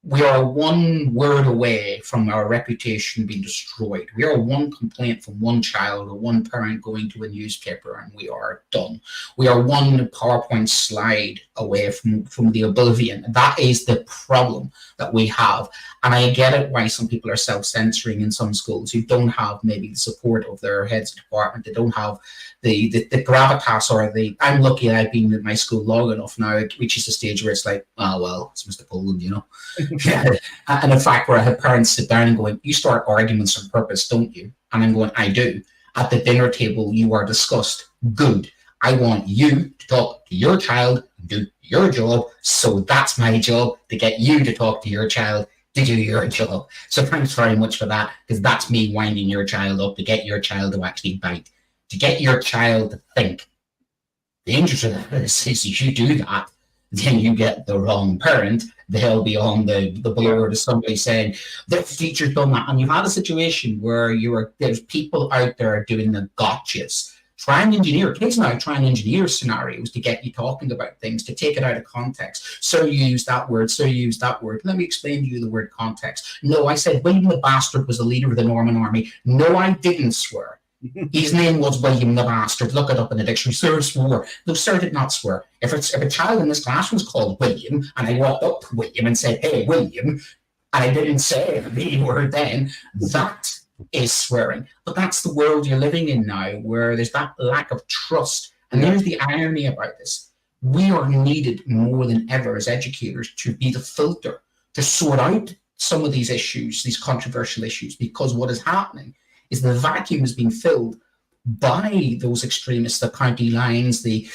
one word away from our reputation being destroyed. We are one complaint from one child or one parent going to a newspaper, and we are done. We are one PowerPoint slide away from the oblivion. That is the problem that we have. And I get it why some people are self-censoring in some schools who don't have maybe the support of their heads of department. They don't have the gravitas, or I'm lucky that I've been in my school long enough now, it reaches the stage where it's like, oh, well, it's Mr. Poland, Yeah. And in fact, where I have parents sit down and going, "You start arguments on purpose, don't you?" And I'm going, "I do." At the dinner table, you are discussed. Good. I want you to talk to your child and do your job. So that's my job, to get you to talk to your child to do your job. So thanks very much for that, because that's me winding your child up to get your child to actually bite, to get your child to think. The danger of this is if you do that, then you get the wrong parent. They'll be on the blower to somebody saying, "The teacher's done that." And you've had a situation where there's people out there doing the gotchas. Kids now try and engineer scenarios to get you talking about things, to take it out of context. So you use that word, Let me explain to you the word context. No, I said William the Bastard was the leader of the Norman army. No, I didn't swear. His name was William the Bastard. Look it up in the dictionary. Sir swore. No, sir did not swear. If a child in this class was called William, and I walked up to William and said, "Hey, William," and I didn't say the B word then, that is swearing. But that's the world you're living in now, where there's that lack of trust. And there's the irony about this. We are needed more than ever as educators to be the filter, to sort out some of these issues, these controversial issues, because what is happening is the vacuum is being filled by those extremists, the county lines, the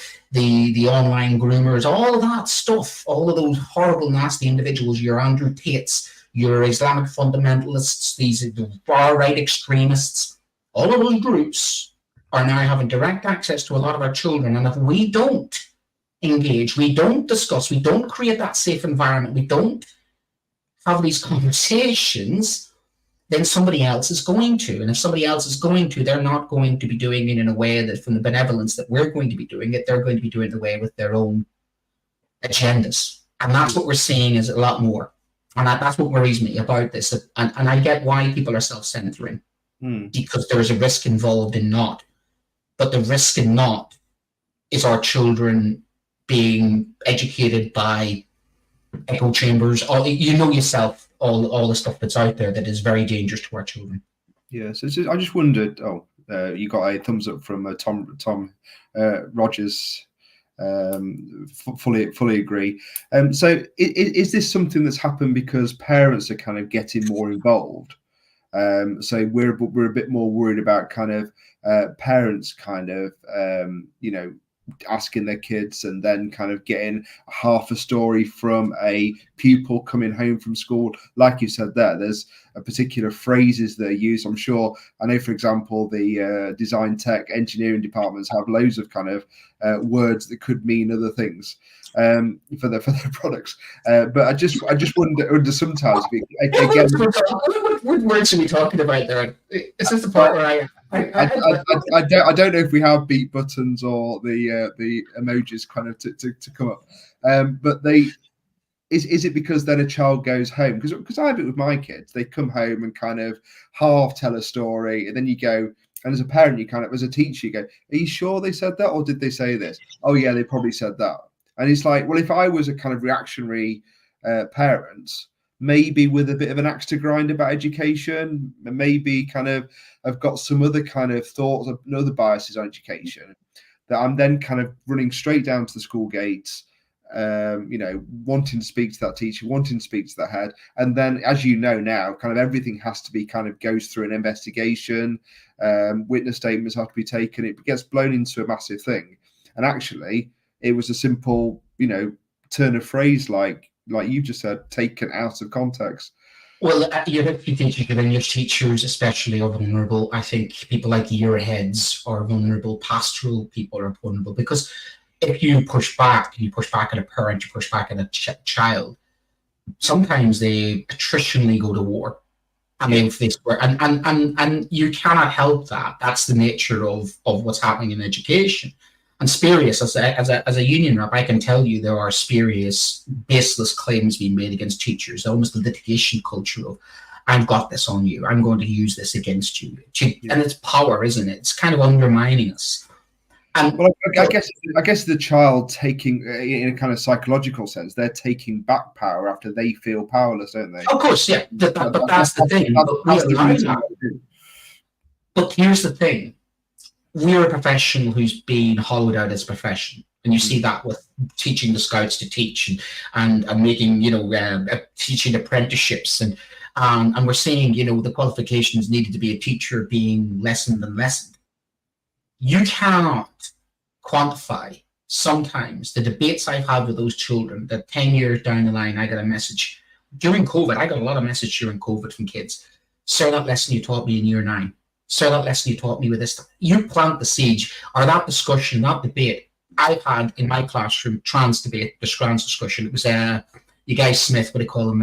online groomers, all of that stuff, all of those horrible, nasty individuals, your Andrew Tates, your Islamic fundamentalists, these far-right extremists, all of those groups are now having direct access to a lot of our children. And if we don't engage, we don't discuss, we don't create that safe environment, we don't have these conversations, then somebody else is going to. And if somebody else is going to, they're not going to be doing it in a way that, from the benevolence that we're going to be doing it, they're going to be doing it away with their own agendas. And that's what we're seeing is a lot more. And that's what worries me about this. And I get why people are self-centering, because there is a risk involved in not. But the risk in not is our children being educated by echo chambers, all, you know yourself, all the stuff that's out there that is very dangerous to our children. Yeah, so I just wondered. You got a thumbs up from Tom Rogers. Fully agree. So is this something that's happened because parents are kind of getting more involved? So we're a bit more worried about kind of parents kind of asking their kids and then kind of getting half a story from a pupil coming home from school. Like you said there's a particular phrases that are used. I'm sure, I know, for example, the design, tech, engineering departments have loads of kind of words that could mean other things for their products. But I just wonder sometimes, again, what words are we talking about there? Is this the part where I don't know if we have beat buttons or the emojis kind of to come up, but is it because then a child goes home, because I have it with my kids, they come home and kind of half tell a story, and then you go, and as a parent you kind of, as a teacher, you go, are you sure they said that, or did they say this? Oh yeah, they probably said that. And it's like, well, if I was a kind of reactionary parent, maybe with a bit of an axe to grind about education, maybe kind of I've got some other kind of thoughts and other biases on education, that I'm then kind of running straight down to the school gates, wanting to speak to that teacher, wanting to speak to the head. And then, as you know now, kind of everything has to be kind of goes through an investigation, witness statements have to be taken, it gets blown into a massive thing. And actually, it was a simple, turn of phrase like you just said, taken out of context. Well, your history teachers and English teachers especially are vulnerable. I think people like year heads are vulnerable. Pastoral people are vulnerable, because if you push back at a parent, you push back at a child, sometimes they attritionally go to war. And and you cannot help that. That's the nature of what's happening in education. And spurious, as a union rep, I can tell you there are spurious, baseless claims being made against teachers. Almost a litigation culture of, I've got this on you, I'm going to use this against you. And it's power, isn't it? It's kind of undermining us. And well, I guess the child taking, in a kind of psychological sense, they're taking back power after they feel powerless, don't they? Of course, yeah. But that's the thing. But here's the thing. We're a profession who's been hollowed out as a profession. And you see that with teaching the scouts to teach and making, teaching apprenticeships. And we're seeing, the qualifications needed to be a teacher being lessened and lessened. You cannot quantify sometimes the debates I've had with those children that 10 years down the line, I got a message. During COVID, I got a lot of message during COVID from kids. Sir, that lesson you taught me in year 9. Sir, that lesson you taught me with this. You plant the siege, or that discussion, that debate I've had in my classroom, trans discussion. It was you guy Smith, what do you call him?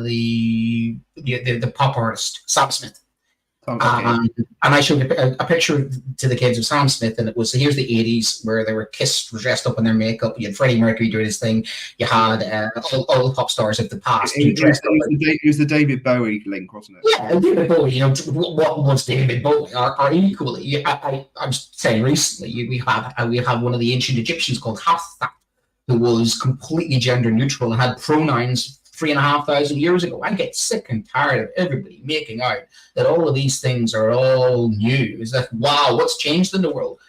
The pop artist, Sam Smith. And I showed a picture to the kids of Sam Smith, and it was, here's the 80s where they were dressed up in their makeup. You had Freddie Mercury doing his thing. You had all the pop stars of the past. It was the David Bowie link, wasn't it? Yeah, David Bowie. What was David Bowie? Are equally. I'm saying recently we have one of the ancient Egyptians called Hathor, who was completely gender neutral and had pronouns 3,500 years ago. I get sick and tired of everybody making out that all of these things are all new. It's like, wow, what's changed in the world?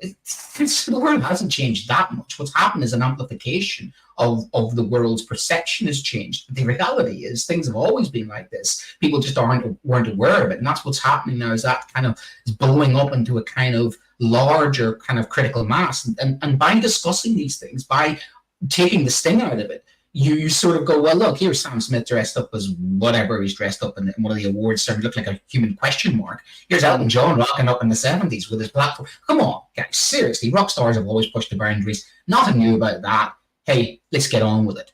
The world hasn't changed that much. What's happened is an amplification of the world's perception has changed. The reality is things have always been like this. People just weren't aware of it. And that's what's happening now, is that kind of is blowing up into a kind of larger kind of critical mass. And by discussing these things, by taking the sting out of it, you sort of go, well, look, here's Sam Smith dressed up as whatever he's dressed up in one of the awards, starting to look like a human question mark. Here's Elton John rocking up in the 70s with his platform. Come on, guys, seriously, rock stars have always pushed the boundaries. Nothing new about that. Hey, let's get on with it.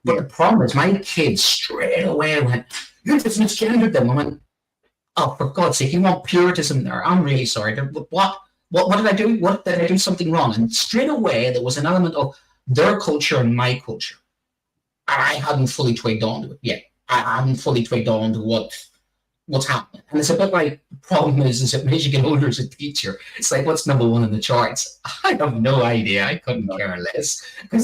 But the problem is my kids straight away went, "You just misgendered them." I went, "Oh, for God's sake, you want puritanism there? I'm really sorry. What did I do? What did I do something wrong?" And straight away there was an element of their culture and my culture. And I hadn't fully twigged on to it yet. I hadn't fully twigged on to what's happening. And it's a bit like, the problem is that as you get older as a teacher, it's like, what's number one in the charts? I have no idea. I couldn't care less. I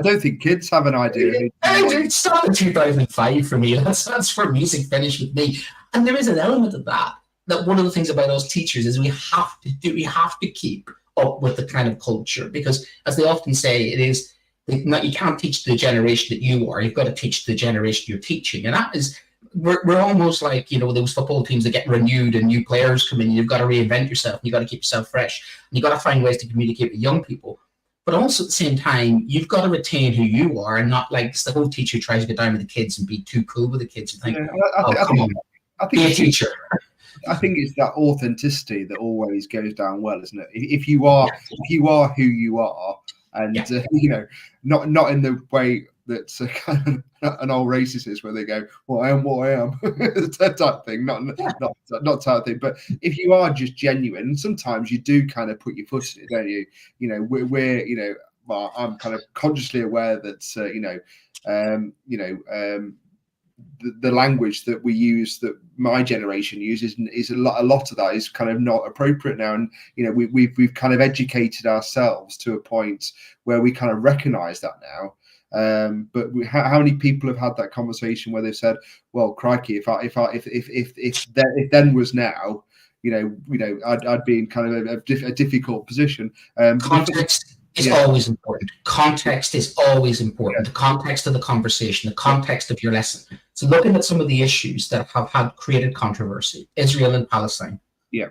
don't think kids have an idea. It started in 2005 for me. That's where music finished with me. And there is an element of that one of the things about us teachers is we have to keep up with the kind of culture, because as they often say, you can't teach the generation that you are. You've got to teach the generation you're teaching. And that is, we're almost like, those football teams that get renewed and new players come in. You've got to reinvent yourself. And you've got to keep yourself fresh. And you've got to find ways to communicate with young people. But also at the same time, you've got to retain who you are, and not like the whole teacher who tries to get down with the kids and be too cool with the kids. You think, I think be a teacher. I think it's that authenticity that always goes down well, isn't it? If you are who you are, and not in the way that's kind of an old racist is, where they go, "Well, I am what I am," that type thing. Not type thing. But if you are just genuine, sometimes you do kind of put your foot in it, don't you? We're well, I'm kind of consciously aware that the language that we use, that my generation uses, is a lot of that is kind of not appropriate now. And we've kind of educated ourselves to a point where we kind of recognize that now. But how many people have had that conversation where they've said, "Well, crikey, if then was now, I'd be in kind of a difficult position." Context is always important. Context is always important. The context of the conversation, the context of your lesson. So looking at some of the issues that have created controversy, Israel and Palestine. Yeah.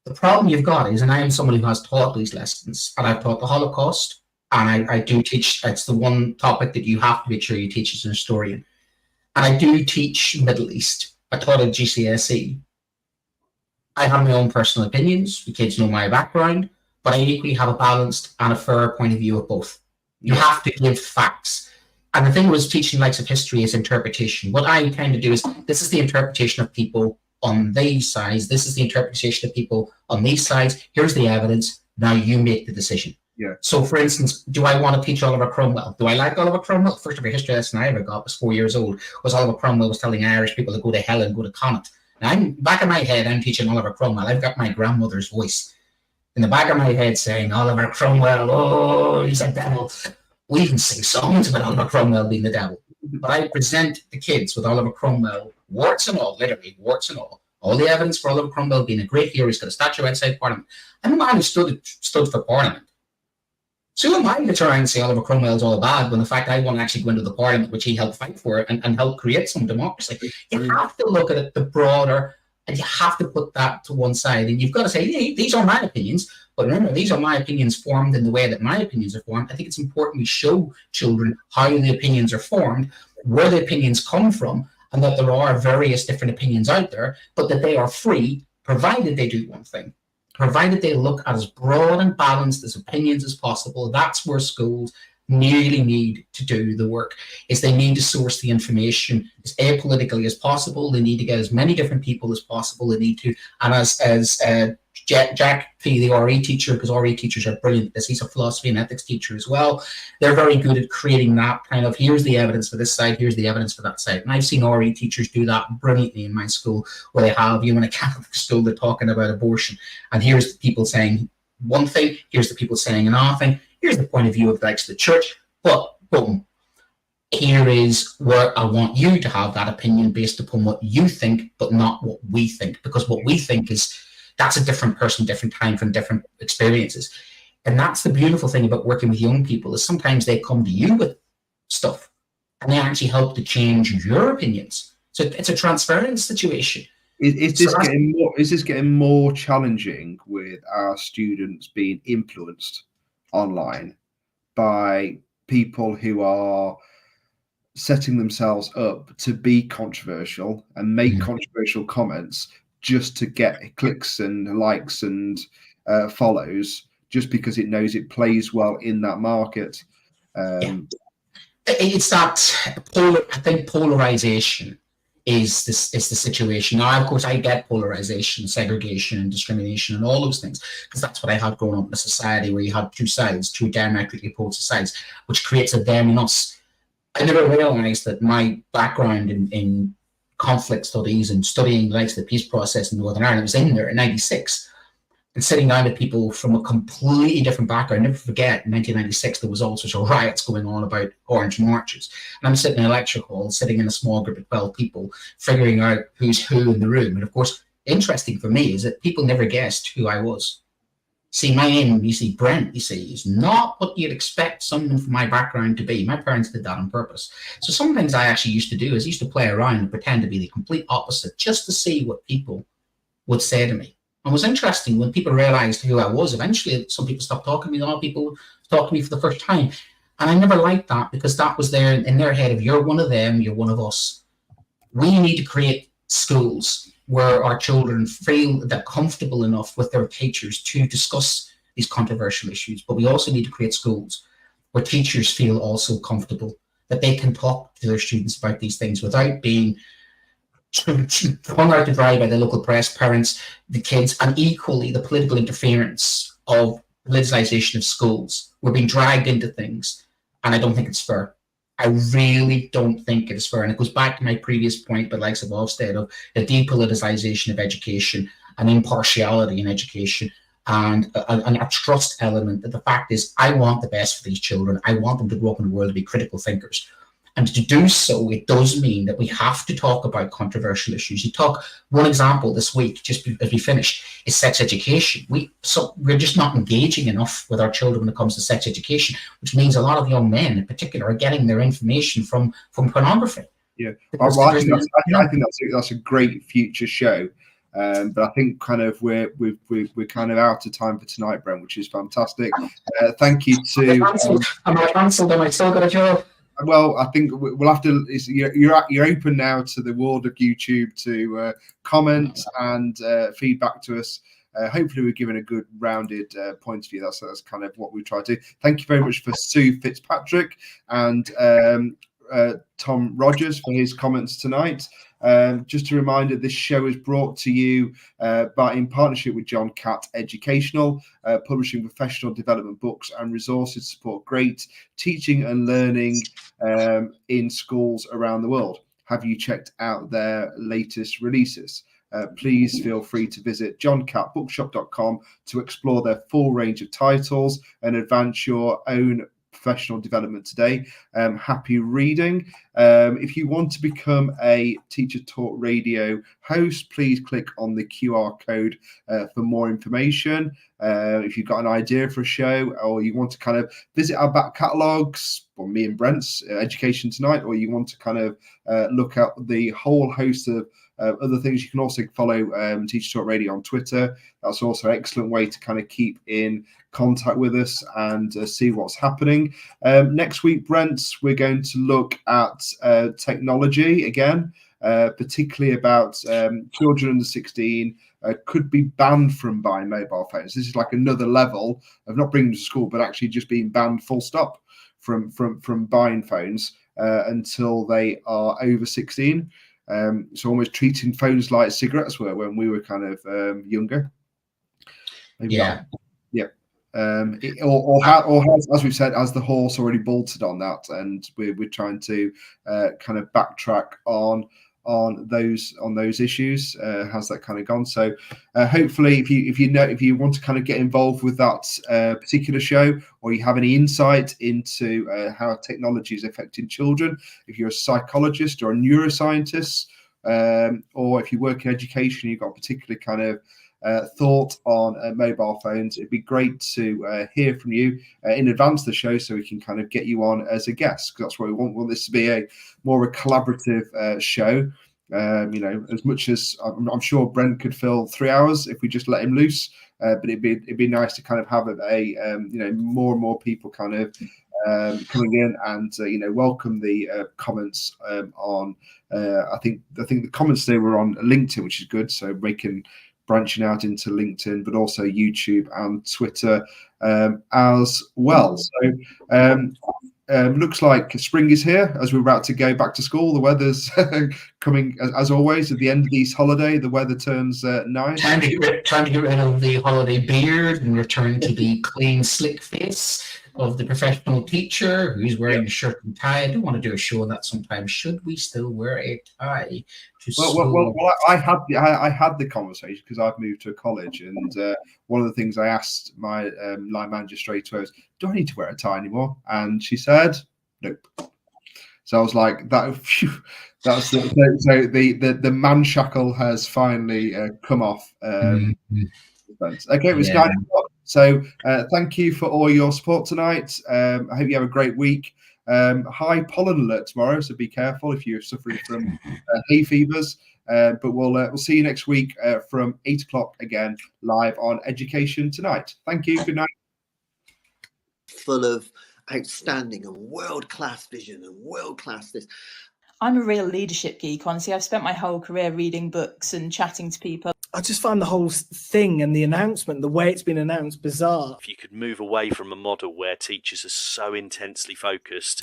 The problem you've got is, and I am someone who has taught these lessons, and I've taught the Holocaust, and I do teach, it's the one topic that you have to make sure you teach as an historian. And I do teach Middle East. I taught at GCSE. I have my own personal opinions. The kids know my background. But I equally have a balanced and a fair point of view of both. You have to give facts. And the thing was, teaching likes of history is interpretation. What I tend to do is, this is the interpretation of people on these sides. This is the interpretation of people on these sides. Here's the evidence. Now you make the decision. Yeah. So, for instance, do I want to teach Oliver Cromwell? Do I like Oliver Cromwell? First ever history lesson I ever got was 4 years old. Was Oliver Cromwell was telling Irish people to go to hell and go to Connacht. Now, I'm back in my head, I'm teaching Oliver Cromwell. I've got my grandmother's voice in the back of my head saying, "Oliver Cromwell, oh, he's a devil." We even sing songs about Oliver Cromwell being the devil. But I present the kids with Oliver Cromwell, warts and all, literally warts and all the evidence for Oliver Cromwell being a great hero. He's got a statue outside Parliament. I'm a man who stood for Parliament. So who am I to try and say Oliver Cromwell's all bad, when the fact I want to actually go into the Parliament, which he helped fight for, and help create some democracy? You have to look at it the broader, and you have to put that to one side. And you've got to say, "Hey, these are my opinions." But remember, these are my opinions formed in the way that my opinions are formed. I think it's important we show children how the opinions are formed, where the opinions come from, and that there are various different opinions out there, but that they are free, provided they do one thing. Provided they look at as broad and balanced as opinions as possible. That's where schools really need to do the work, is they need to source the information as apolitically as possible. They need to get as many different people as possible. They need to, and as Jack P, the RE teacher, because RE teachers are brilliant at this, he's a philosophy and ethics teacher as well. They're very good at creating that kind of, here's the evidence for this side, here's the evidence for that side. And I've seen RE teachers do that brilliantly in my school, where they have, in a Catholic school, they're talking about abortion, and here's the people saying one thing, here's the people saying another thing, here's the point of view of the church, but boom, here is where I want you to have that opinion based upon what you think, but not what we think, because what we think that's a different person, different time, from different experiences. And that's the beautiful thing about working with young people, is sometimes they come to you with stuff and they actually help to change your opinions. So it's a transference situation. Is this getting more challenging with our students being influenced online by people who are setting themselves up to be controversial and make controversial comments just to get clicks and likes and follows, just because it knows it plays well in that market? It's that I think polarization is the situation. Now, of course, I get polarization, segregation, and discrimination, and all those things, because that's what I had growing up in a society where you had two sides, two diametrically opposed sides, which creates a them and us. I never realized that my background in conflict studies and studying the peace process in Northern Ireland was in there in '96. And sitting down with people from a completely different background. Never forget, in 1996, there was all sorts of riots going on about orange marches. And I'm sitting in a lecture hall, sitting in a small group of 12 people, figuring out who's who in the room. And of course, interesting for me is that people never guessed who I was. See, my name, you see, Brent, you see, is not what you'd expect someone from my background to be. My parents did that on purpose. So some things I actually used to do is I used to play around and pretend to be the complete opposite just to see what people would say to me. And it was interesting when people realized who I was. Eventually, some people stopped talking to me. A lot of people talked to me for the first time. And I never liked that, because that was there in their head of, you're one of them, you're one of us. We need to create schools where our children feel that comfortable enough with their teachers to discuss these controversial issues. But we also need to create schools where teachers feel also comfortable that they can talk to their students about these things without being hung out to dry by the local press, parents, the kids, and equally the political interference of politicization of schools. We're being dragged into things, and I don't think it's fair. I really don't think it is fair. And it goes back to my previous point, but likes of Ofsted, of the depoliticization of education and impartiality in education, and a trust element. That the fact is, I want the best for these children. I want them to grow up in the world to be critical thinkers. And to do so, it does mean that we have to talk about controversial issues. One example this week, just as we finish, is sex education. We're just not engaging enough with our children when it comes to sex education, which means a lot of young men in particular are getting their information from pornography. Yeah, well, I think that's a great future show. But I think kind of we're kind of out of time for tonight, Brent, which is fantastic. Thank you to. Am I cancelled? Am I still got a job? Well, I think we'll have to. You're open now to the world of YouTube to comment and feedback to us. Hopefully, we're given a good rounded point of view. That's kind of what we try to do. Thank you very much for Sue Fitzpatrick and Tom Rogers for his comments tonight. Just a reminder, this show is brought to you in partnership with John Catt Educational, publishing professional development books and resources to support great teaching and learning in schools around the world. Have you checked out their latest releases? Please feel free to visit johncattbookshop.com to explore their full range of titles and advance your own professional development today. Happy reading. If you want to become a Teacher Talk Radio host, please click on the QR code for more information. If you've got an idea for a show, or you want to kind of visit our back catalogues, or me and Brent's Education Tonight, or you want to kind of look at the whole host of other things, you can also follow Teacher Talk Radio on Twitter. That's also an excellent way to kind of keep in contact with us and see what's happening. Next week, Brent, we're going to look at technology again, particularly about children under 16 could be banned from buying mobile phones. This is like another level of not bringing them to school, but actually just being banned full stop from buying phones until they are over 16. So almost treating phones like cigarettes were when we were kind of younger. Maybe yeah. Or as we've said, as the horse already bolted on that, and we're trying to kind of backtrack on those issues. How's that kind of gone? So hopefully, if you want to kind of get involved with that particular show, or you have any insight into how technology is affecting children, if you're a psychologist or a neuroscientist, or if you work in education, you've got a particular kind of thought on mobile phones, it'd be great to hear from you in advance of the show, so we can kind of get you on as a guest, because that's what we want. We want this to be a more a collaborative show. As much as I'm sure Brent could fill 3 hours if we just let him loose, but it'd be nice to kind of have more and more people kind of coming in and welcome the comments on. I think the comments today were on LinkedIn, which is good. So making branching out into LinkedIn, but also YouTube and Twitter as well. So looks like spring is here as we're about to go back to school. The weather's coming, as always, at the end of these holiday. The weather turns nice. Time to get rid of the holiday beard and return to the clean, slick face of the professional teacher who's wearing a shirt and tie. I do want to do a show on that sometime. Should we still wear a tie to school? Well, I had the conversation because I've moved to a college, and one of the things I asked my line manager straight away was, "Do I need to wear a tie anymore?" And she said, "Nope." So I was like, "That." Phew, that's the man shackle has finally come off. Okay, it was 9 o'clock. So thank you for all your support tonight. I hope you have a great week. High pollen alert tomorrow, so be careful if you're suffering from hay fevers. But we'll see you next week from 8 o'clock again, live on Education Tonight. Thank you. Good night. Full of outstanding and world-class vision and world-class this. I'm a real leadership geek, honestly. I've spent my whole career reading books and chatting to people. I just find the whole thing and the announcement, the way it's been announced, bizarre. If you could move away from a model where teachers are so intensely focused